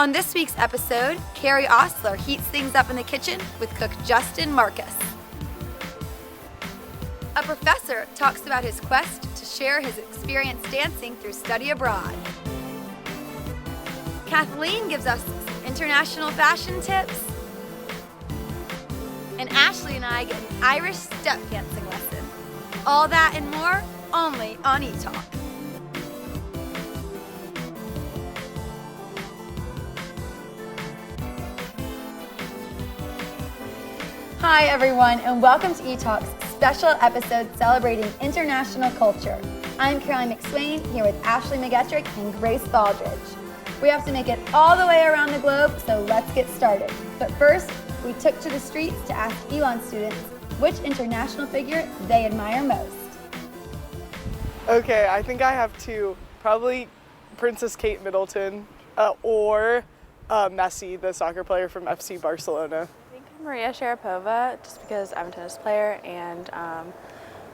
On this week's episode, Carrie Osler heats things up in the kitchen with cook Justin Marcus. A professor talks about his quest to share his experience dancing through study abroad. Kathleen gives us some international fashion tips. And Ashley and I get an Irish step dancing lesson. All that and more only on eTalk. Hi everyone, and welcome to eTalk's special episode celebrating international culture. I'm Caroline McSwain here with Ashley McGetrick and Grace Baldridge. We have to make it all the way around the globe, so let's get started. But first, we took to the streets to ask Elon students which international figure they admire most. Okay, I think I have two. Probably Princess Kate Middleton or Messi, the soccer player from FC Barcelona. Maria Sharapova, just because I'm a tennis player and I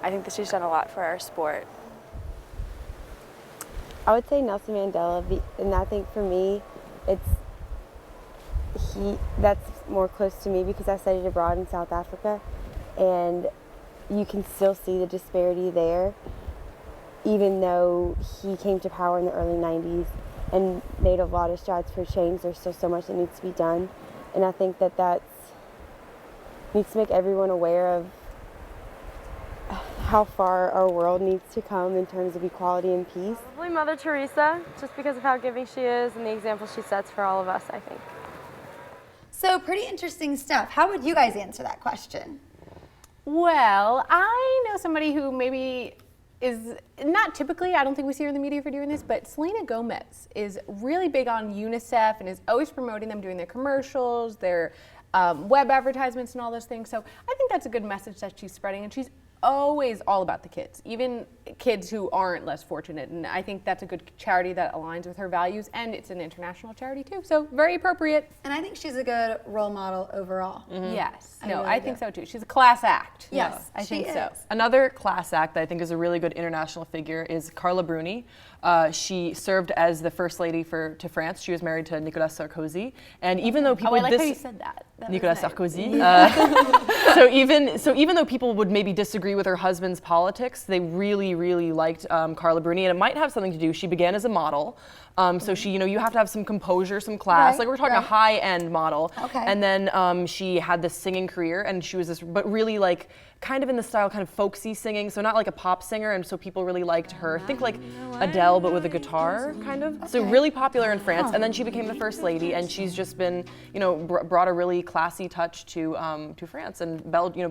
think that she's done a lot for our sport. I would say Nelson Mandela, and I think for me, that's more close to me because I studied abroad in South Africa, and you can still see the disparity there, even though he came to power in the early 90s and made a lot of strides for change. There's still so much that needs to be done, and I think that needs to make everyone aware of how far our world needs to come in terms of equality and peace. Probably Mother Teresa, just because of how giving she is and the example she sets for all of us, I think. So pretty interesting stuff. How would you guys answer that question? Well, I know somebody who maybe is not typically, I don't think we see her in the media for doing this, but Selena Gomez is really big on UNICEF and is always promoting them, doing their commercials, their web advertisements and all those things. So I think that's a good message that she's spreading, and she's always all about the kids, even kids who aren't less fortunate. And I think that's a good charity that aligns with her values, and it's an international charity too, so very appropriate. And I think she's a good role model overall. Mm-hmm. Yes, really I think so too. She's a class act. Yes, I think so. Another class act that I think is a really good international figure is Carla Bruni. She served as the first lady to France. She was married to Nicolas Sarkozy, and even though people I like how you said that. Nicolas Sarkozy. So even though people would maybe disagree with her husband's politics, they really liked Carla Bruni, and it might have something to do. She began as a model, so she, you have to have some composure, some class. Like we're talking a high-end model. Okay. And then she had this singing career, and she was this, but really like kind of in the style, kind of folksy singing, so not like a pop singer, and so people really liked her. Think like Adele, but with a guitar, kind of. So really popular in France, and then she became the first lady, and she's just been, brought a really classy touch to France, and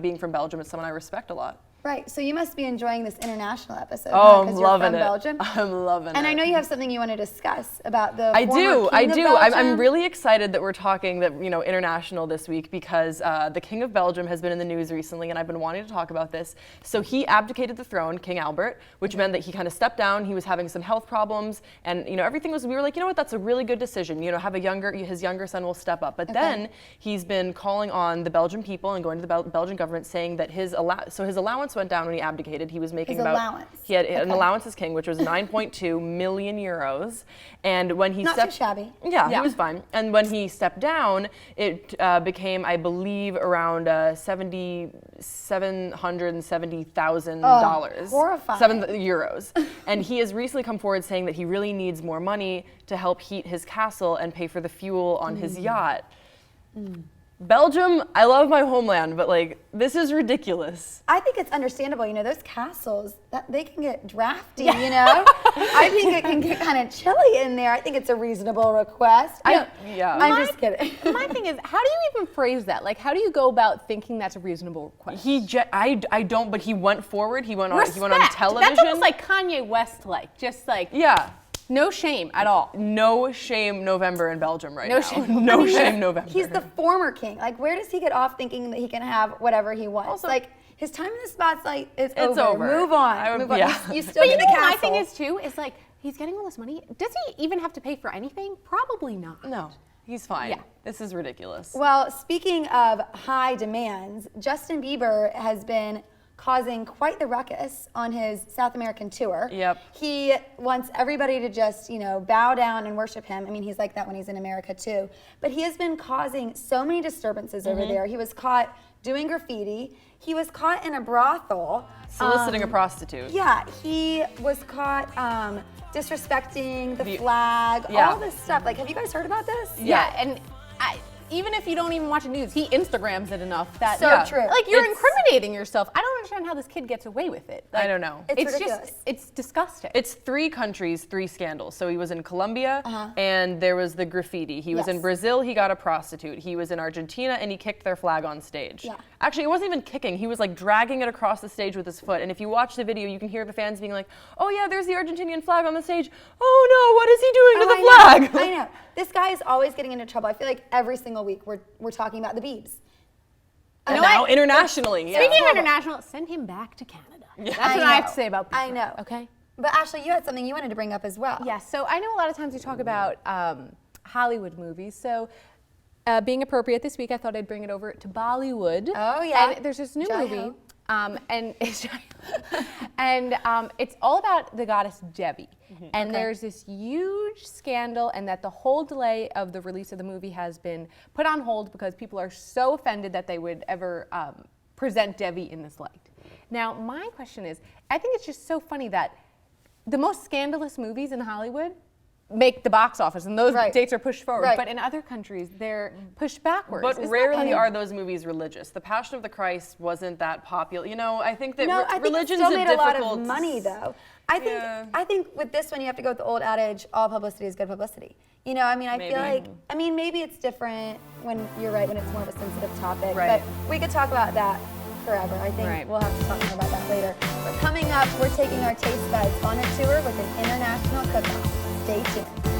being from Belgium, it's someone I respect a lot. Right, so you must be enjoying this international episode. Oh, huh? I'm loving you're from it. Belgium. I'm loving it. And I know you have something you want to discuss about the I former do. King of Belgium. I'm really excited that we're talking international this week because the King of Belgium has been in the news recently, and I've been wanting to talk about this. So he abdicated the throne, King Albert, which meant that he kind of stepped down. He was having some health problems, and everything was. We were like, you know what? That's a really good decision. Have his younger son will step up. But then he's been calling on the Belgian people and going to the Belgian government saying that his allowance went down when he abdicated. He was making he had an allowance as king, which was 9.2 million euros. And when he Not too shabby. Yeah, he was fine. And when he stepped down, it became, I believe, around $770,000. Horrifying. €7. And he has recently come forward saying that he really needs more money to help heat his castle and pay for the fuel on his yacht. Belgium, I love my homeland, but this is ridiculous. I think it's understandable. Those castles, they can get drafty, I think it can get kind of chilly in there. I think it's a reasonable request. I'm just kidding. My thing is, how do you even phrase that? Like, how do you go about thinking that's a reasonable request? I don't, but he went forward. He went on television. That's almost like Kanye West, Yeah. No shame at all. No shame November in Belgium right now. No shame November. He's the former king. Where does he get off thinking that he can have whatever he wants? Also, his time in the spotlight is it's over. Move on. Move on. Yeah. You still get the castle. My thing is too, is he's getting all this money. Does he even have to pay for anything? Probably not. No, he's fine. Yeah. This is ridiculous. Well, speaking of high demands, Justin Bieber has been causing quite the ruckus on his South American tour. Yep. He wants everybody to just, bow down and worship him. I mean, he's like that when he's in America too. But he has been causing so many disturbances over there. He was caught doing graffiti. He was caught in a brothel. Soliciting a prostitute. Yeah, he was caught disrespecting the The- flag, yeah. all this stuff. Like, have you guys heard about this? Yeah, and even if you don't even watch the news, he Instagrams it enough that So true. Like you're It's- incriminating yourself. I don't understand how this kid gets away with it. Like, I don't know. It's ridiculous. just it's disgusting. It's 3 countries, 3 scandals. So he was in Colombia, and there was the graffiti. He was in Yes. Brazil, he got a prostitute. He was in Argentina, and he kicked their flag on stage. Yeah. Actually, it wasn't even kicking. He was like dragging it across the stage with his foot. And if you watch the video, you can hear the fans being like, "Oh yeah, there's the Argentinian flag on the stage. Oh no, what is he doing to the flag?" I know. This guy is always getting into trouble. I feel like every single week we're talking about the Biebs. And know now what? internationally, yeah. Speaking of international, send him back to Canada. That's what I have to say about I Bieber, know. Okay. But Ashley, you had something you wanted to bring up as well. Yes. So I know a lot of times we talk about Hollywood movies. So being appropriate this week, I thought I'd bring it over to Bollywood. Oh, yeah. And there's this new Jai movie. Ho. And it's all about the goddess Devi. And there's this huge scandal, and that the whole delay of the release of the movie has been put on hold because people are so offended that they would ever present Devi in this light. Now, my question is, I think it's just so funny that the most scandalous movies in Hollywood make the box office, and those Right. dates are pushed forward. Right. But in other countries, they're pushed backwards. But Isn't that rarely funny? are those movies religious. The Passion of the Christ wasn't that popular. I think that No, I think it religion's still made a lot difficult. of money though. I think with this one you have to go with the old adage, all publicity is good publicity. I feel like, maybe it's different when you're right, when it's more of a sensitive topic. Right. But we could talk about that forever. I think Right. we'll have to talk more about that later. But coming up, we're taking our taste buds on a tour with an international cook-off. Stay tuned.